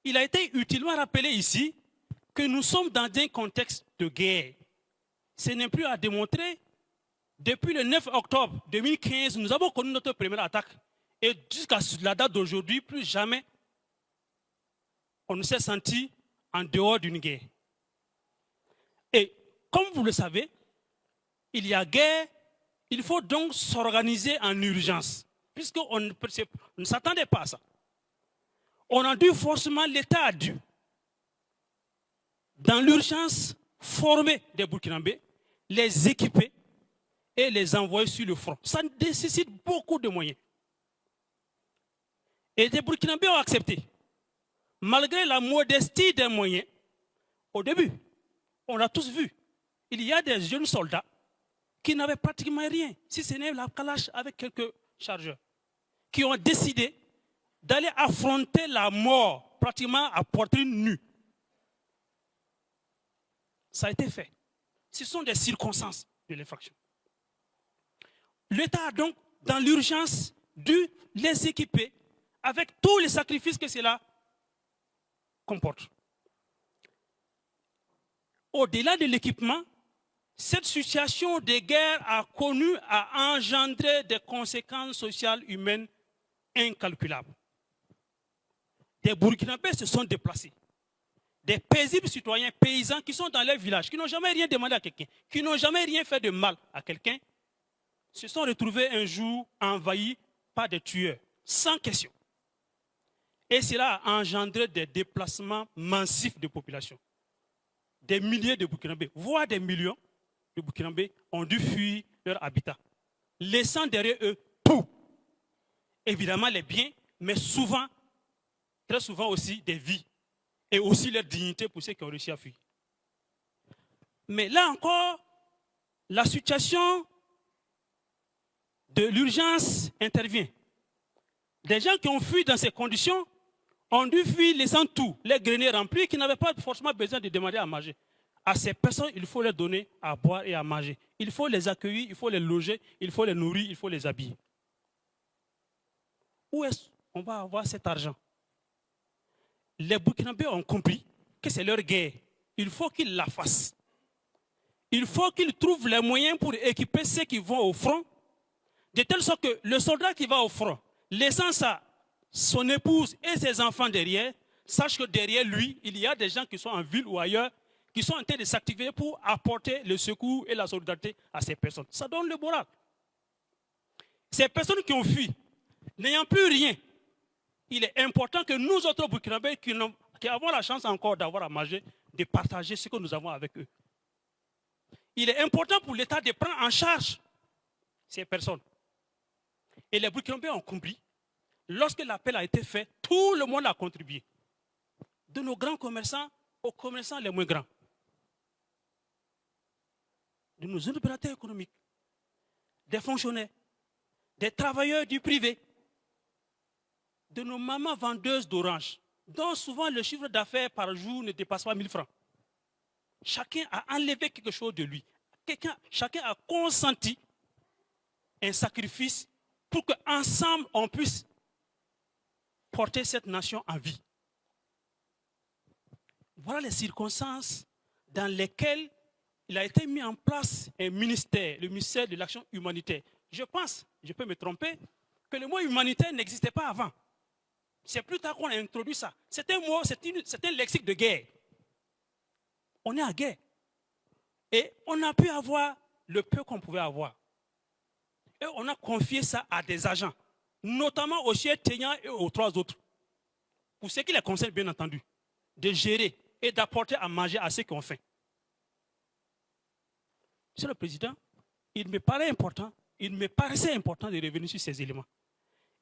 il a été utilement rappelé ici que nous sommes dans un contexte de guerre. Ce n'est plus à démontrer. Depuis le 9 octobre 2015, nous avons connu notre première attaque. Et jusqu'à la date d'aujourd'hui, plus jamais, on ne s'est senti en dehors d'une guerre. Et comme vous le savez, il y a guerre, il faut donc s'organiser en urgence, puisqu'on ne s'attendait pas à ça. On a dû forcément, l'État a dû, dans l'urgence, former des Burkinabés, les équiper et les envoyer sur le front. Ça nécessite beaucoup de moyens. Et les Burkinabés ont accepté. Malgré la modestie des moyens, au début, on a tous vu, il y a des jeunes soldats qui n'avaient pratiquement rien, si ce n'est la calache avec quelques chargeurs, qui ont décidé d'aller affronter la mort pratiquement à poitrine nue. Ça a été fait. Ce sont des circonstances de l'infraction. L'État a donc, dans l'urgence, dû les équiper avec tous les sacrifices que cela comporte. Au-delà de l'équipement, cette situation de guerre a engendré des conséquences sociales humaines incalculables. Des Burkinabés se sont déplacés. Des paisibles citoyens, paysans qui sont dans les villages, qui n'ont jamais rien demandé à quelqu'un, qui n'ont jamais rien fait de mal à quelqu'un, se sont retrouvés un jour envahis par des tueurs, sans question. Et cela a engendré des déplacements massifs de population. Des milliers de Burkinabés, voire des millions de Burkinabés ont dû fuir leur habitat, laissant derrière eux tout. Évidemment les biens, mais souvent, très souvent aussi des vies, et aussi leur dignité pour ceux qui ont réussi à fuir. Mais là encore, la situation de l'urgence intervient. Des gens qui ont fui dans ces conditions ont dû fuir laissant tout, les greniers remplis, qui n'avaient pas forcément besoin de demander à manger. À ces personnes, il faut leur donner à boire et à manger. Il faut les accueillir, il faut les loger, il faut les nourrir, il faut les habiller. Où est-ce qu'on va avoir cet argent? Les Burkinabés ont compris que c'est leur guerre. Il faut qu'ils la fassent. Il faut qu'ils trouvent les moyens pour équiper ceux qui vont au front, de telle sorte que le soldat qui va au front, laissant son épouse et ses enfants derrière, sache que derrière lui, il y a des gens qui sont en ville ou ailleurs, qui sont en train de s'activer pour apporter le secours et la solidarité à ces personnes. Ça donne le moral. Ces personnes qui ont fui, n'ayant plus rien, il est important que nous autres Burkinabés qui avons la chance encore d'avoir à manger, de partager ce que nous avons avec eux. Il est important pour l'État de prendre en charge ces personnes. Et les Burkinabés ont compris. Lorsque l'appel a été fait, tout le monde a contribué. De nos grands commerçants aux commerçants les moins grands. De nos opérateurs économiques, des fonctionnaires, des travailleurs du privé, de nos mamans vendeuses d'oranges, dont souvent le chiffre d'affaires par jour ne dépasse pas 1000 francs. Chacun a enlevé quelque chose de lui. Chacun a consenti un sacrifice pour qu'ensemble on puisse porter cette nation en vie. Voilà les circonstances dans lesquelles il a été mis en place un ministère, le ministère de l'action humanitaire. Je pense, je peux me tromper, que le mot humanitaire n'existait pas avant. C'est plus tard qu'on a introduit ça. C'est un mot, c'est un lexique de guerre. On est en guerre. Et on a pu avoir le peu qu'on pouvait avoir. Et on a confié ça à des agents, notamment au chef Ténian et aux 3 autres. Pour ce qui les concerne, bien entendu, de gérer et d'apporter à manger à ceux qui ont faim. Monsieur le Président, il me paraissait important de revenir sur ces éléments.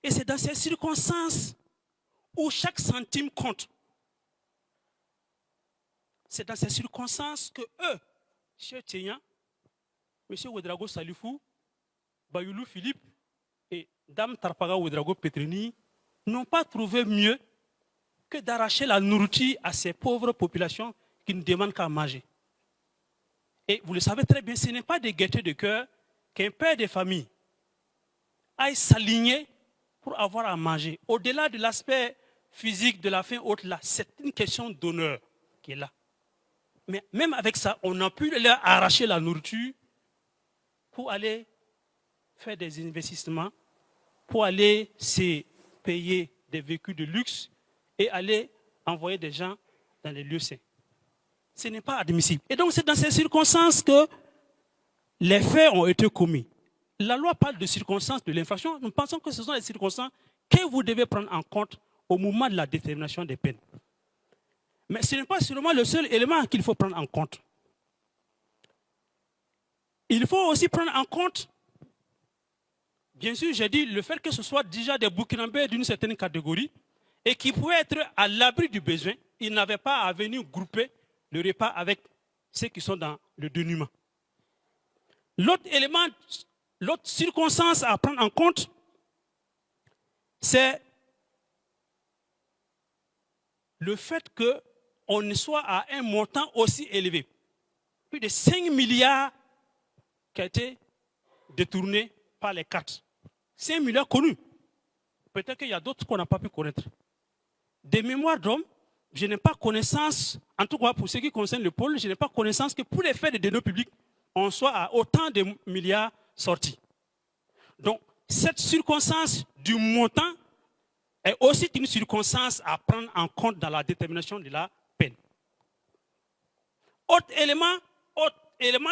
Et c'est dans ces circonstances où chaque centime compte. C'est dans ces circonstances que eux, M. Ténian, M. Ouedraogo Salifou, Bayoulou Philippe et Dame Tarpaga Ouedraogo Petrini n'ont pas trouvé mieux que d'arracher la nourriture à ces pauvres populations qui ne demandent qu'à manger. Et vous le savez très bien, ce n'est pas de gaieté de cœur qu'un père de famille aille s'aligner pour avoir à manger. Au-delà de l'aspect physique, de la faim haute, là, c'est une question d'honneur qui est là. Mais même avec ça, on a pu leur arracher la nourriture pour aller faire des investissements, pour aller se payer des véhicules de luxe et aller envoyer des gens dans les lieux saints. Ce n'est pas admissible. Et donc c'est dans ces circonstances que les faits ont été commis. La loi parle de circonstances de l'infraction. Nous pensons que ce sont les circonstances que vous devez prendre en compte au moment de la détermination des peines. Mais ce n'est pas seulement le seul élément qu'il faut prendre en compte. Il faut aussi prendre en compte, bien sûr, j'ai dit, le fait que ce soit déjà des Burkinabés d'une certaine catégorie et qui pouvaient être à l'abri du besoin. Ils n'avaient pas à venir grouper le repas avec ceux qui sont dans le dénuement. L'autre élément, l'autre circonstance à prendre en compte, c'est le fait qu'on soit à un montant aussi élevé. Plus de 5 milliards qui a été détourné par les quatre. 5 milliards connus. Peut-être qu'il y a d'autres qu'on n'a pas pu connaître. Des mémoires d'hommes, je n'ai pas connaissance, en tout cas pour ce qui concerne le pôle, je n'ai pas connaissance que pour les faits de deniers publics, on soit à autant de milliards sortis. Donc, cette circonstance du montant est aussi une circonstance à prendre en compte dans la détermination de la peine. Autre élément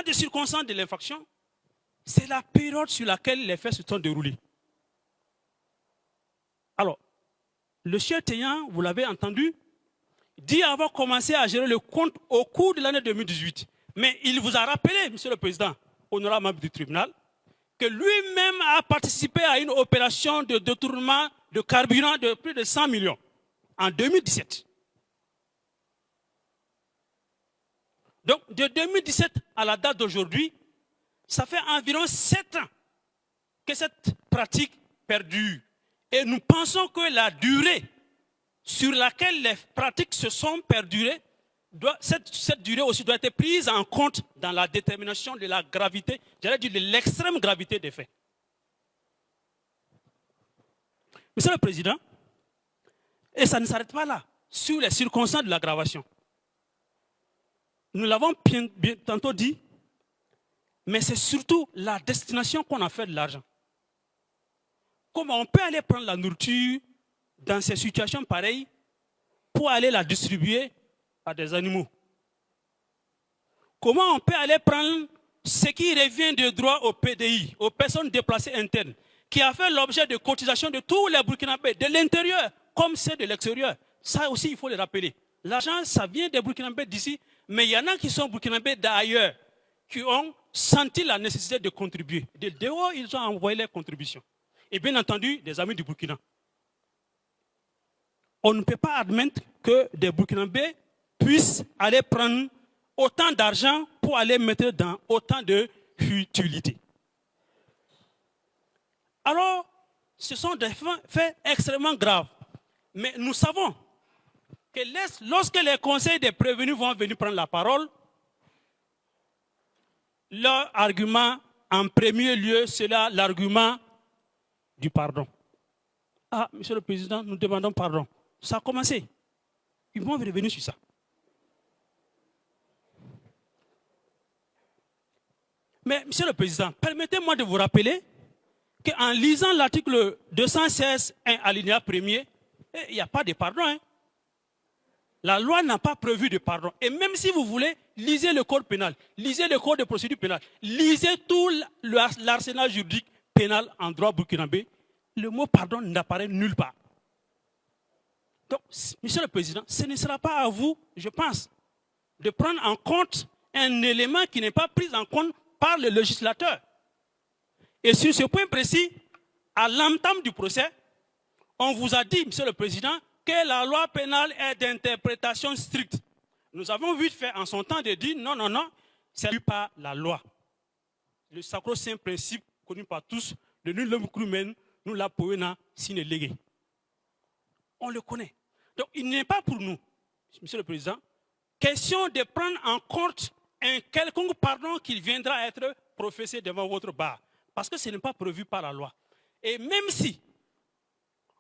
de circonstance de l'infraction, c'est la période sur laquelle les faits se sont déroulés. Alors, le chef Téyan, vous l'avez entendu, dit avoir commencé à gérer le compte au cours de l'année 2018. Mais il vous a rappelé, Monsieur le Président, honorable membre du tribunal, que lui-même a participé à une opération de détournement de carburant de plus de 100 millions en 2017. Donc, de 2017 à la date d'aujourd'hui, ça fait environ 7 ans que cette pratique perdure. Et nous pensons que la durée sur laquelle les pratiques se sont perdurées, cette durée aussi doit être prise en compte dans la détermination de la gravité, j'allais dire de l'extrême gravité des faits. Monsieur le Président, et ça ne s'arrête pas là, sur les circonstances de l'aggravation. Nous l'avons bien tantôt dit, mais c'est surtout la destination qu'on a fait de l'argent. Comment on peut aller prendre la nourriture dans ces situations pareilles pour aller la distribuer à des animaux? Comment on peut aller prendre ce qui revient de droit au PDI, aux personnes déplacées internes, qui a fait l'objet de cotisations de tous les Burkinabés, de l'intérieur comme ceux de l'extérieur? Ça aussi, il faut le rappeler. L'argent, ça vient des Burkinabés d'ici, mais il y en a qui sont Burkinabés d'ailleurs, qui ont senti la nécessité de contribuer. De dehors, ils ont envoyé leurs contributions. Et bien entendu, des amis du Burkina. On ne peut pas admettre que des Burkinabés puissent aller prendre autant d'argent pour aller mettre dans autant de futilités. Alors, ce sont des faits extrêmement graves. Mais nous savons que lorsque les conseils des prévenus vont venir prendre la parole, leur argument, en premier lieu, c'est l'argument du pardon. Ah, Monsieur le Président, nous demandons pardon. Ça a commencé. Ils vont revenir sur ça. Mais, Monsieur le Président, permettez-moi de vous rappeler qu'en lisant l'article 216, alinéa 1er, il n'y a pas de pardon. Hein. La loi n'a pas prévu de pardon. Et même si vous voulez, lisez le code pénal, lisez le code de procédure pénale, lisez tout l'arsenal juridique pénal en droit burkinabé, le mot pardon n'apparaît nulle part. Donc, Monsieur le Président, ce ne sera pas à vous, je pense, de prendre en compte un élément qui n'est pas pris en compte par le législateur. Et sur ce point précis, à l'entame du procès, on vous a dit, Monsieur le Président, que la loi pénale est d'interprétation stricte. Nous avons vite fait en son temps de dire non, non, non, c'est pas la loi. Le sacro-saint principe connu par tous, de nul homme humain, nous la poena sine lege. On le connaît. Donc il n'est pas pour nous, Monsieur le Président, question de prendre en compte un quelconque pardon qui viendra être professé devant votre bar. Parce que ce n'est pas prévu par la loi. Et même si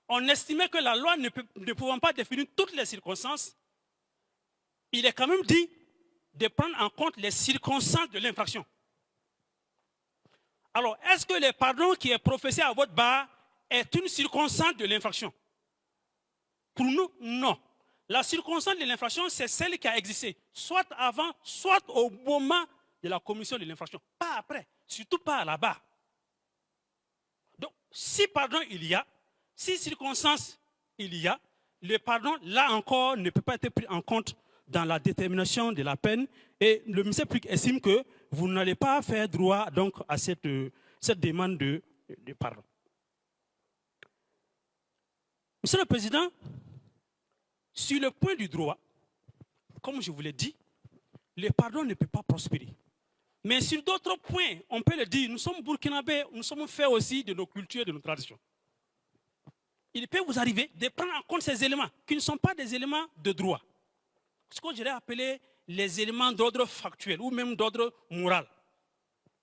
on estimait que la loi ne pouvant pas définir toutes les circonstances, il est quand même dit de prendre en compte les circonstances de l'infraction. Alors, est-ce que le pardon qui est professé à votre bar est une circonstance de l'infraction? Pour nous, non. La circonstance de l'infraction, c'est celle qui a existé, soit avant, soit au moment de la commission de l'infraction. Pas après, surtout pas là-bas. Donc, si pardon il y a, si circonstance il y a, le pardon, là encore, ne peut pas être pris en compte dans la détermination de la peine. Et le ministère public estime que vous n'allez pas faire droit donc, à cette demande de pardon. Monsieur le Président, sur le point du droit, comme je vous l'ai dit, le pardon ne peut pas prospérer. Mais sur d'autres points, on peut le dire, nous sommes burkinabés, nous sommes faits aussi de nos cultures et de nos traditions. Il peut vous arriver de prendre en compte ces éléments qui ne sont pas des éléments de droit. Ce que j'aurais appelé les éléments d'ordre factuel ou même d'ordre moral.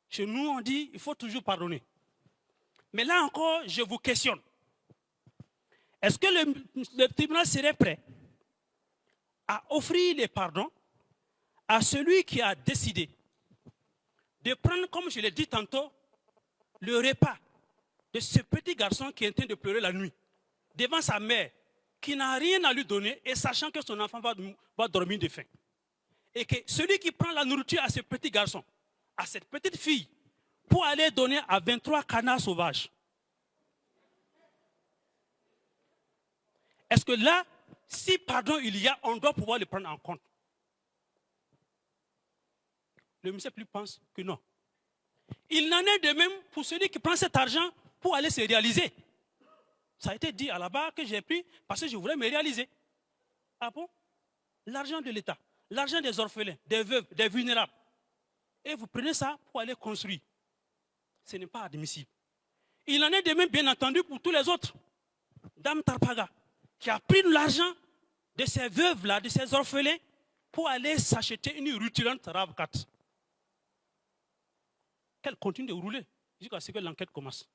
Chez nous, on dit qu'il faut toujours pardonner. Mais là encore, je vous questionne. Est-ce que le tribunal serait prêt à offrir les pardons à celui qui a décidé de prendre, comme je l'ai dit tantôt, le repas de ce petit garçon qui est en train de pleurer la nuit devant sa mère, qui n'a rien à lui donner et sachant que son enfant va dormir de faim. Et que celui qui prend la nourriture à ce petit garçon, à cette petite fille, pour aller donner à 23 canards sauvages. Est-ce que là, si pardon il y a, on doit pouvoir le prendre en compte? Le ministère public pense que non. Il n'en est de même pour celui qui prend cet argent pour aller se réaliser. Ça a été dit à la barre que j'ai pris parce que je voulais me réaliser. Ah bon? L'argent de l'État, l'argent des orphelins, des veuves, des vulnérables. Et vous prenez ça pour aller construire. Ce n'est pas admissible. Il en est de même, bien entendu, pour tous les autres. Dame Tarpaga, qui a pris l'argent de ces veuves-là, de ces orphelins, pour aller s'acheter une rutilante RAV4. Qu'elle continue de rouler jusqu'à ce que l'enquête commence.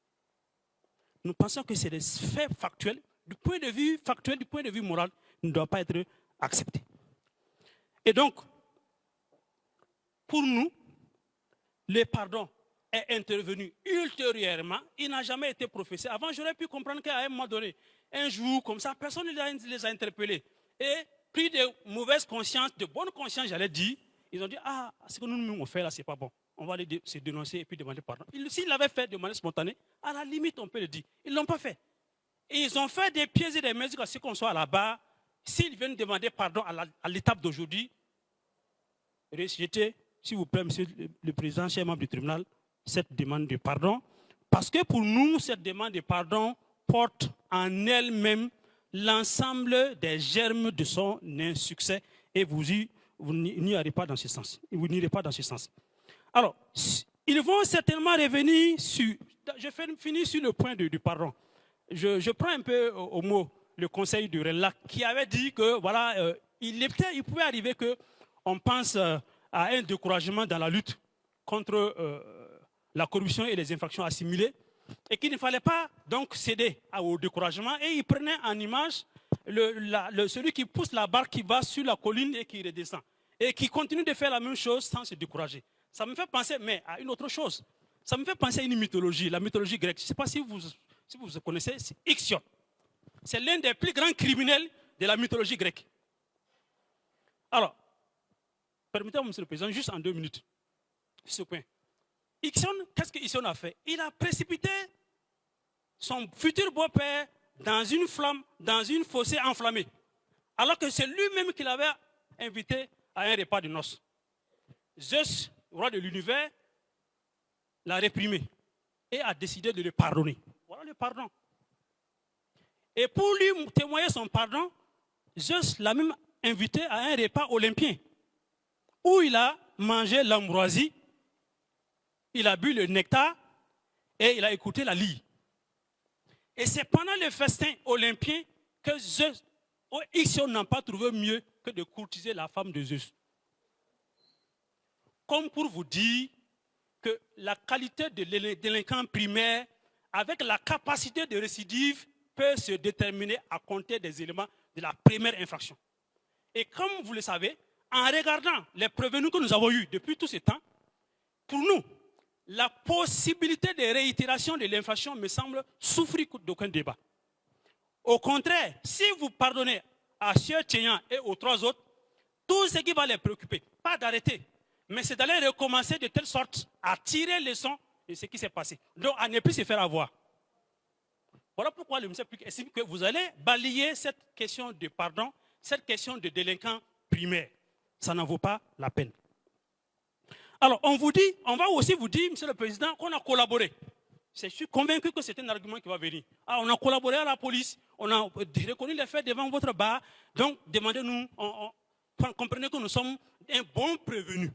Nous pensons que c'est des faits factuels, du point de vue factuel, du point de vue moral, ne doivent pas être acceptés. Et donc, pour nous, le pardon est intervenu ultérieurement, il n'a jamais été professé. Avant, j'aurais pu comprendre qu'à un moment donné, un jour comme ça, personne ne les a interpellés. Et pris de mauvaise conscience, de bonne conscience, j'allais dire, ils ont dit, ah, ce que nous on fait là, c'est pas bon. On va aller se dénoncer et puis demander pardon. S'ils l'avaient fait de manière spontanée, à la limite, on peut le dire. Ils ne l'ont pas fait. Et ils ont fait des pieds et des mains jusqu'à ce qu'on soit là-bas. S'ils viennent demander pardon à l'étape d'aujourd'hui, rejetez, s'il vous plaît, monsieur le président, cher membre du tribunal, cette demande de pardon. Parce que pour nous, cette demande de pardon porte en elle-même l'ensemble des germes de son insuccès et vous n'irez pas dans ce sens. Vous n'irez pas dans ce sens. Alors, ils vont certainement revenir sur... Je finis sur le point du pardon. Je prends un peu au mot le conseil du RELAC qui avait dit que, voilà, il pouvait arriver qu'on pense à un découragement dans la lutte contre la corruption et les infractions assimilées et qu'il ne fallait pas donc céder au découragement et il prenait en image celui qui pousse la barque qui va sur la colline et qui redescend et qui continue de faire la même chose sans se décourager. Ça me fait penser, mais à une autre chose. Ça me fait penser à une mythologie, la mythologie grecque. Je ne sais pas si vous connaissez, c'est Ixion. C'est l'un des plus grands criminels de la mythologie grecque. Alors, permettez-moi, monsieur le président, juste en 2 minutes, ce point. Ixion, qu'est-ce que Ixion a fait? Il a précipité son futur beau-père dans une flamme, dans une fossée enflammée. Alors que c'est lui-même qui l'avait invité à un repas de noces. Zeus, roi de l'univers, l'a réprimé et a décidé de le pardonner. Voilà le pardon. Et pour lui témoigner son pardon, Zeus l'a même invité à un repas olympien où il a mangé l'ambroisie, il a bu le nectar et il a écouté la lyre. Et c'est pendant le festin olympien que Zeus, Ixion n'a pas trouvé mieux que de courtiser la femme de Zeus. Comme pour vous dire que la qualité de délinquant primaire, avec la capacité de récidive, peut se déterminer à compter des éléments de la première infraction. Et comme vous le savez, en regardant les prévenus que nous avons eus depuis tout ce temps, pour nous, la possibilité de réitération de l'infraction me semble souffrir d'aucun débat. Au contraire, si vous pardonnez à Cher Tchényan et aux 3 autres, tout ce qui va les préoccuper, pas d'arrêter, mais c'est d'aller recommencer de telle sorte à tirer leçon de ce qui s'est passé. Donc, à ne plus se faire avoir. Voilà pourquoi le ministère public estime que vous allez balayer cette question de pardon, cette question de délinquant primaire. Ça n'en vaut pas la peine. Alors, on va aussi vous dire, Monsieur le Président, qu'on a collaboré. Je suis convaincu que c'est un argument qui va venir. Ah, on a collaboré à la police, on a reconnu les faits devant votre bar, donc demandez-nous, comprenez que nous sommes un bon prévenu.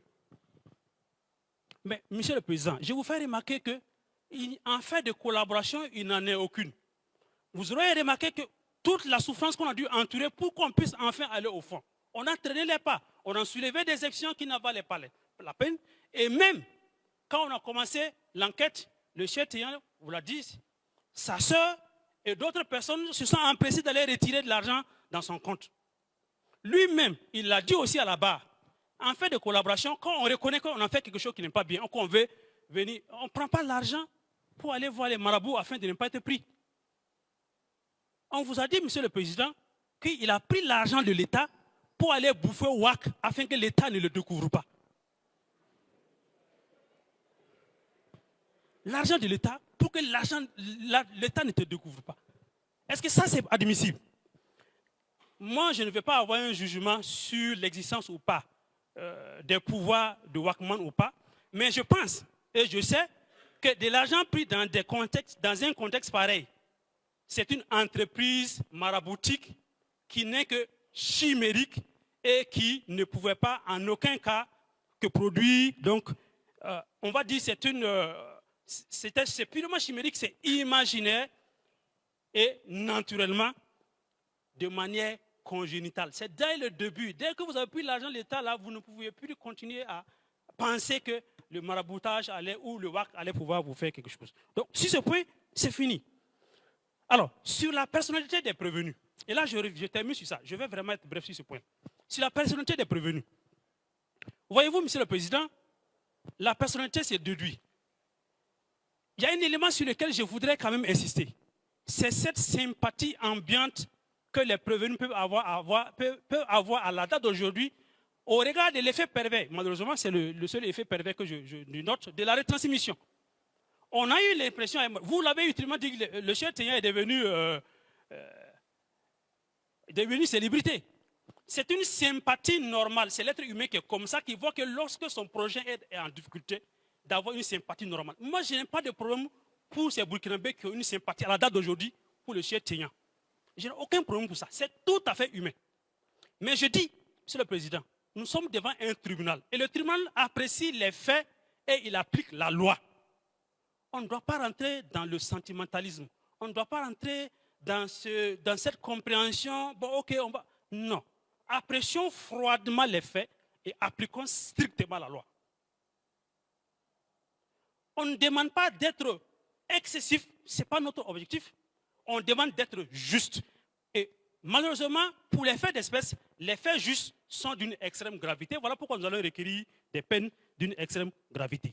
Mais, Monsieur le Président, je vous fais remarquer qu'en fait de collaboration, il n'en est aucune. Vous aurez remarqué que toute la souffrance qu'on a dû entourer pour qu'on puisse enfin aller au fond. On a traîné les pas, on a soulevé des actions qui n'en valaient pas la peine. Et même quand on a commencé l'enquête, le Cher Tchényan vous l'a dit, sa sœur et d'autres personnes se sont empressées d'aller retirer de l'argent dans son compte. Lui-même, il l'a dit aussi à la barre. En fait de collaboration, quand on reconnaît qu'on a fait quelque chose qui n'est pas bien, ou qu'on veut venir, on ne prend pas l'argent pour aller voir les marabouts afin de ne pas être pris. On vous a dit, Monsieur le Président, qu'il a pris l'argent de l'État pour aller bouffer au WAC afin que l'État ne le découvre pas. L'argent de l'État pour que l'État ne te découvre pas. Est-ce que ça, c'est admissible? Moi, je ne vais pas avoir un jugement sur l'existence ou pas des pouvoirs de Wachman ou pas, mais je pense et je sais que de l'argent pris dans un contexte pareil, c'est une entreprise maraboutique qui n'est que chimérique et qui ne pouvait pas en aucun cas que produire. Donc, on va dire que c'est purement chimérique, c'est imaginaire et naturellement de manière congénitale. C'est dès le début. Dès que vous avez pris l'argent de l'État, là, vous ne pouviez plus continuer à penser que le maraboutage allait ou le WAC allait pouvoir vous faire quelque chose. Donc, sur ce point, c'est fini. Alors, sur la personnalité des prévenus, et là, je termine sur ça. Je vais vraiment être bref sur ce point. Sur la personnalité des prévenus. Voyez-vous, Monsieur le Président, la personnalité s'est déduite. Il y a un élément sur lequel je voudrais quand même insister. C'est cette sympathie ambiante que les prévenus peuvent avoir à la date d'aujourd'hui au regard de l'effet pervers. Malheureusement, c'est le seul effet pervers que je note de la retransmission. On a eu l'impression, vous l'avez utilement dit, le Cher Tchényan est devenu célébrité. C'est une sympathie normale. C'est l'être humain qui est comme ça, qui voit que lorsque son projet est en difficulté, d'avoir une sympathie normale. Moi, je n'ai pas de problème pour ces Burkinabés qui ont une sympathie à la date d'aujourd'hui pour le Cher Tchényan. Je n'ai aucun problème pour ça. C'est tout à fait humain. Mais je dis, Monsieur le Président, nous sommes devant un tribunal. Et le tribunal apprécie les faits et il applique la loi. On ne doit pas rentrer dans le sentimentalisme. On ne doit pas rentrer dans cette compréhension. Bon, ok, on va. Non. Apprécions froidement les faits et appliquons strictement la loi. On ne demande pas d'être excessif, ce n'est pas notre objectif. On demande d'être juste. Et malheureusement, pour les faits d'espèce, les faits justes sont d'une extrême gravité. Voilà pourquoi nous allons requérir des peines d'une extrême gravité.